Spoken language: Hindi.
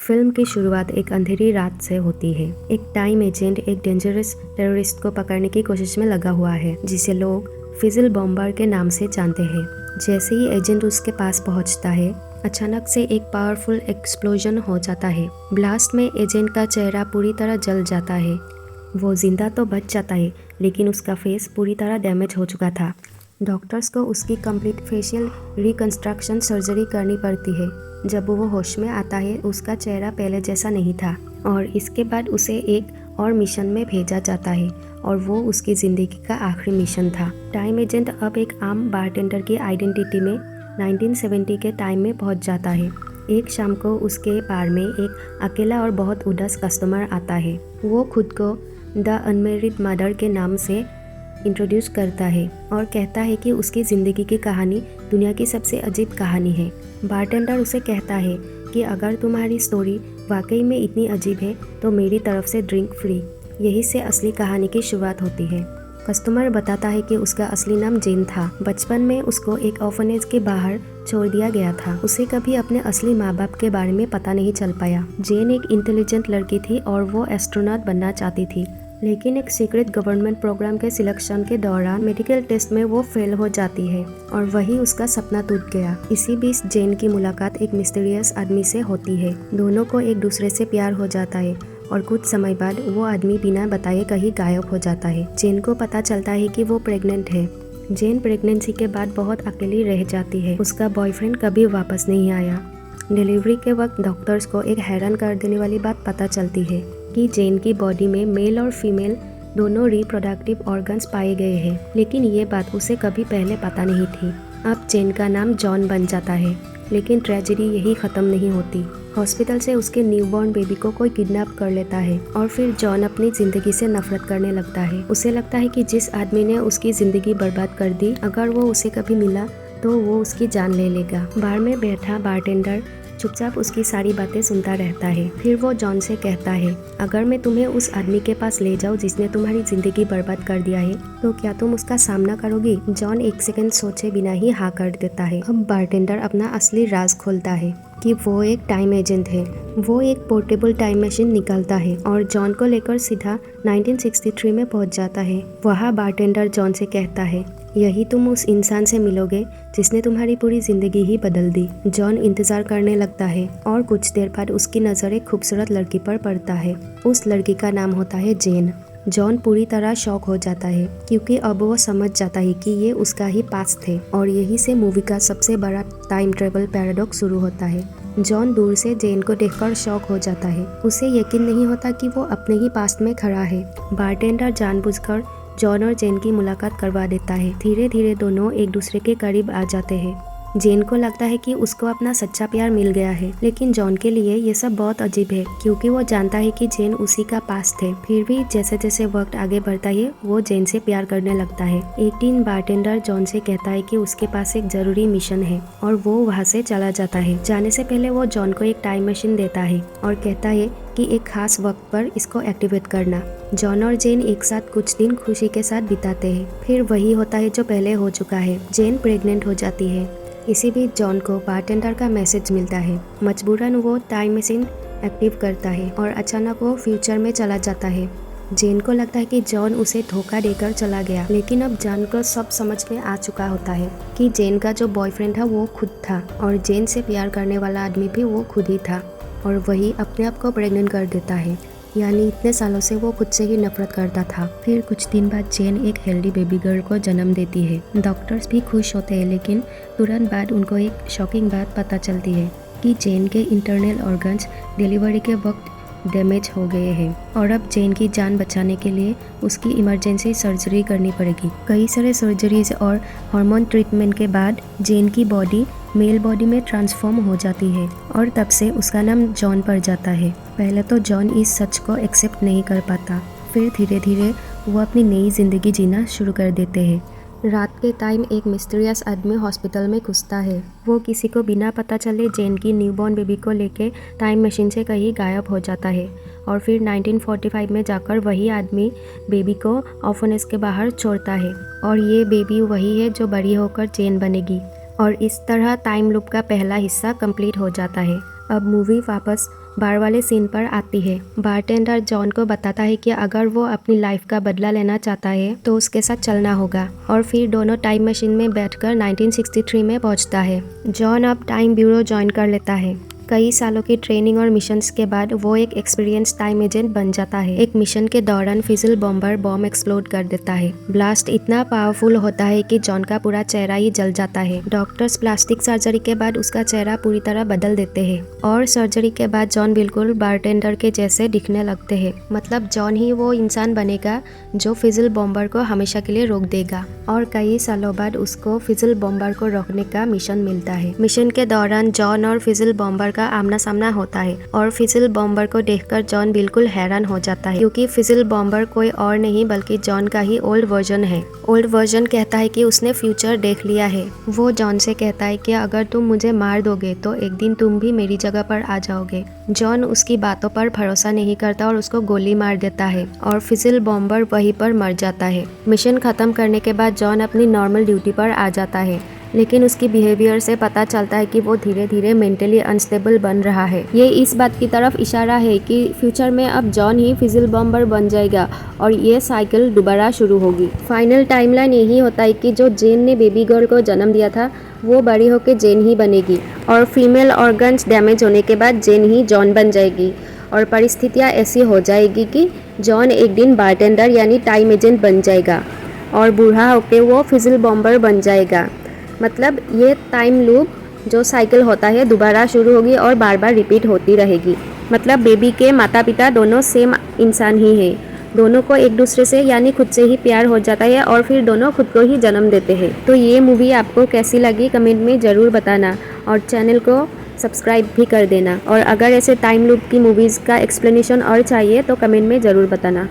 फिल्म की शुरुआत एक अंधेरी रात से होती है। एक टाइम एजेंट एक डेंजरस टेररिस्ट को पकड़ने की कोशिश में लगा हुआ है, जिसे लोग फिजिल बॉम्बर के नाम से जानते हैं। जैसे ही एजेंट उसके पास पहुंचता है, अचानक से एक पावरफुल एक्सप्लोजन हो जाता है। ब्लास्ट में एजेंट का चेहरा पूरी तरह जल जाता है। वो जिंदा तो बच जाता है, लेकिन उसका फेस पूरी तरह डैमेज हो चुका था। डॉक्टर्स को उसकी कंप्लीट फेशियल रिकंस्ट्रक्शन सर्जरी करनी पड़ती है। जब वो होश में आता है, उसका चेहरा पहले जैसा नहीं था और इसके बाद उसे एक और मिशन में भेजा जाता है और वो उसकी ज़िंदगी का आखिरी मिशन था। टाइम एजेंट अब एक आम बारटेंडर की आइडेंटिटी में 1970 के टाइम में पहुंच जाता है। एक शाम को उसके बार में एक अकेला और बहुत उदास कस्टमर आता है। वो खुद को द अनमेरिड मदर के नाम से इंट्रोड्यूस करता है और कहता है कि उसकी ज़िंदगी की कहानी दुनिया की सबसे अजीब कहानी है। बारटेंडर उसे कहता है कि अगर तुम्हारी स्टोरी वाकई में इतनी अजीब है तो मेरी तरफ से ड्रिंक फ्री। यही से असली कहानी की शुरुआत होती है। कस्टमर बताता है कि उसका असली नाम जेन था। बचपन में उसको एक ऑर्फनेज के बाहर छोड़ दिया गया था। उसे कभी अपने असली माँ बाप के बारे में पता नहीं चल पाया। जेन एक इंटेलिजेंट लड़की थी और वो एस्ट्रोनॉट बनना चाहती थी, लेकिन एक सीक्रेट गवर्नमेंट प्रोग्राम के सिलेक्शन के दौरान मेडिकल टेस्ट में वो फेल हो जाती है और वही उसका सपना टूट गया। इसी बीच जेन की मुलाकात एक मिस्टीरियस आदमी से होती है। दोनों को एक दूसरे से प्यार हो जाता है और कुछ समय बाद वो आदमी बिना बताए कहीं गायब हो जाता है। जेन को पता चलता है कि वो प्रेग्नेंट है। जेन प्रेगनेंसी के बाद बहुत अकेली रह जाती है। उसका बॉयफ्रेंड कभी वापस नहीं आया। डिलीवरी के वक्त डॉक्टर्स को एक हैरान कर देने वाली बात पता चलती है कि जेन की बॉडी में मेल और फीमेल दोनों रिप्रोडक्टिव ऑर्गन्स पाए गए हैं, लेकिन ये बात उसे कभी पहले पता नहीं थी। अब जेन का नाम जॉन बन जाता है, लेकिन ट्रेजेडी यही ख़त्म नहीं होती। हॉस्पिटल से उसके न्यूबॉर्न बेबी को कोई किडनैप कर लेता है और फिर जॉन अपनी ज़िंदगी से नफरत करने लगता है। उसे लगता है कि जिस आदमी ने उसकी ज़िंदगी बर्बाद कर दी, अगर वो उसे कभी मिला तो वो उसकी जान ले लेगा। बार में बैठा बारटेंडर चुपचाप उसकी सारी बातें सुनता रहता है। फिर वो जॉन से कहता है, अगर मैं तुम्हें उस आदमी के पास ले जाऊं जिसने तुम्हारी जिंदगी बर्बाद कर दिया है, तो क्या तुम उसका सामना करोगी? जॉन एक सेकंड सोचे बिना ही हाँ कर देता है। अब बारटेंडर अपना असली राज खोलता है कि वो एक टाइम एजेंट है। वो एक पोर्टेबल टाइम मशीन निकालता है और जॉन को लेकर सीधा 1963 में पहुंच जाता है। वहाँ बारटेंडर जॉन से कहता है, यही तुम उस इंसान से मिलोगे जिसने तुम्हारी पूरी जिंदगी ही बदल दी। जॉन इंतजार करने लगता है और कुछ देर बाद उसकी नज़र एक खूबसूरत लड़की पर पड़ता है। उस लड़की का नाम होता है जेन। जॉन पूरी तरह शॉक हो जाता है क्योंकि अब वो समझ जाता है कि ये उसका ही पास्ट है और यही से मूवी का सबसे बड़ा टाइम ट्रेवल पैराडॉक्स शुरू होता है। जॉन दूर से जेन को देखकर शॉक हो जाता है। उसे यकीन नहीं होता कि वो अपने ही पास्ट में खड़ा है। बारटेंडर जानबूझकर जॉन और जेन की मुलाकात करवा देता है। धीरे धीरे दोनों एक दूसरे के करीब आ जाते हैं। जेन को लगता है कि उसको अपना सच्चा प्यार मिल गया है, लेकिन जॉन के लिए ये सब बहुत अजीब है क्योंकि वो जानता है कि जेन उसी का पास्ट है। फिर भी जैसे जैसे वक्त आगे बढ़ता है, वो जेन से प्यार करने लगता है। एक दिन बारटेंडर जॉन से कहता है कि उसके पास एक जरूरी मिशन है और वो वहाँ से चला जाता है। जाने से पहले वो जॉन को एक टाइम मशीन देता है और कहता है कि एक खास वक्त पर इसको एक्टिवेट करना। जॉन और जेन एक साथ कुछ दिन खुशी के साथ बिताते हैं। फिर वही होता है जो पहले हो चुका है। जेन प्रेग्नेंट हो जाती है। इसी बीच जॉन को बारटेंडर का मैसेज मिलता है। मजबूरन वो टाइम मशीन एक्टिव करता है और अचानक वो फ्यूचर में चला जाता है। जेन को लगता है कि जॉन उसे धोखा देकर चला गया, लेकिन अब जॉन को सब समझ में आ चुका होता है कि जेन का जो बॉयफ्रेंड था वो खुद था और जेन से प्यार करने वाला आदमी भी वो खुद ही था और वही अपने आप को प्रेग्नेंट कर देता है। यानी इतने सालों से वो खुद से ही नफरत करता था। फिर कुछ दिन बाद जेन एक हेल्दी बेबी गर्ल को जन्म देती है। डॉक्टर्स भी खुश होते हैं, लेकिन तुरंत बाद उनको एक शॉकिंग बात पता चलती है कि जेन के इंटरनल ऑर्गन्स डिलीवरी के वक्त डैमेज हो गए हैं और अब जेन की जान बचाने के लिए उसकी इमरजेंसी सर्जरी करनी पड़ेगी। कई सारे सर्जरीज और हार्मोन ट्रीटमेंट के बाद जेन की बॉडी मेल बॉडी में ट्रांसफॉर्म हो जाती है और तब से उसका नाम जॉन पड़ जाता है। पहले तो जॉन इस सच को एक्सेप्ट नहीं कर पाता, फिर धीरे धीरे वो अपनी नई जिंदगी जीना शुरू कर देते हैं। रात के टाइम एक मिस्टीरियस आदमी हॉस्पिटल में घुसता है। वो किसी को बिना पता चले जेन की न्यूबॉर्न बेबी को लेके टाइम मशीन से कहीं गायब हो जाता है और फिर 1945 में जाकर वही आदमी बेबी को ऑर्फनेज के बाहर छोड़ता है और ये बेबी वही है जो बड़ी होकर जेन बनेगी। और इस तरह टाइम लूप का पहला हिस्सा कंप्लीट हो जाता है। अब मूवी वापस बार वाले सीन पर आती है। बारटेंडर जॉन को बताता है कि अगर वो अपनी लाइफ का बदला लेना चाहता है तो उसके साथ चलना होगा, और फिर दोनों टाइम मशीन में बैठकर 1963 में पहुंचता है। जॉन अब टाइम ब्यूरो ज्वाइन कर लेता है। कई सालों की ट्रेनिंग और मिशंस के बाद वो एक एक्सपीरियंस टाइम एजेंट बन जाता है। एक मिशन के दौरान फिजिल बॉम्बर बॉम्ब एक्सप्लोड कर देता है। ब्लास्ट इतना पावरफुल होता है कि जॉन का पूरा चेहरा ही जल जाता है। डॉक्टर्स प्लास्टिक सर्जरी के बाद उसका चेहरा पूरी तरह बदल देते हैं, और सर्जरी के बाद जॉन बिल्कुल बारटेंडर के जैसे दिखने लगते हैं। मतलब जॉन ही वो इंसान बनेगा जो फिजिल बॉम्बर को हमेशा के लिए रोक देगा। और कई सालों बाद उसको फिजिल बॉम्बर को रोकने का मिशन मिलता है। मिशन के दौरान जॉन और फिजिल बॉम्बर का आमना सामना होता है, और फिजिल बॉम्बर को देखकर जॉन बिल्कुल हैरान हो जाता है, क्योंकि फिजिल बॉम्बर कोई और नहीं बल्कि जॉन का ही ओल्ड वर्जन है। ओल्ड वर्जन कहता है कि उसने फ्यूचर देख लिया है। वो जॉन से कहता है कि अगर तुम मुझे मार दोगे तो एक दिन तुम भी मेरी जगह पर आ जाओगे। जॉन उसकी बातों पर भरोसा नहीं करता और उसको गोली मार देता है, और फिजिल बॉम्बर वहीं पर मर जाता है। मिशन खत्म करने के बाद जॉन अपनी नॉर्मल ड्यूटी पर आ जाता है, लेकिन उसकी बिहेवियर से पता चलता है कि वो धीरे धीरे मेंटली अनस्टेबल बन रहा है। ये इस बात की तरफ इशारा है कि फ्यूचर में अब जॉन ही फिजिल बॉम्बर बन जाएगा और ये साइकिल दोबारा शुरू होगी। फाइनल टाइमलाइन यही होता है कि जो जेन ने बेबी गर्ल को जन्म दिया था वो बड़ी होकर जेन ही बनेगी, और फीमेल ऑर्गन्स डैमेज होने के बाद जेन ही जॉन बन जाएगी, और परिस्थितियाँ ऐसी हो जाएगी कि जॉन एक दिन बारटेंडर यानी टाइम एजेंट बन जाएगा, और बूढ़ा होकर वो फिजिल बॉम्बर बन जाएगा। मतलब ये टाइम लूप जो साइकिल होता है दोबारा शुरू होगी और बार बार रिपीट होती रहेगी। मतलब बेबी के माता पिता दोनों सेम इंसान ही हैं। दोनों को एक दूसरे से यानी खुद से ही प्यार हो जाता है, और फिर दोनों खुद को ही जन्म देते हैं। तो ये मूवी आपको कैसी लगी कमेंट में ज़रूर बताना, और चैनल को सब्सक्राइब भी कर देना। और अगर ऐसे टाइम लूप की मूवीज़ का एक्सप्लेनेशन और चाहिए तो कमेंट में ज़रूर बताना।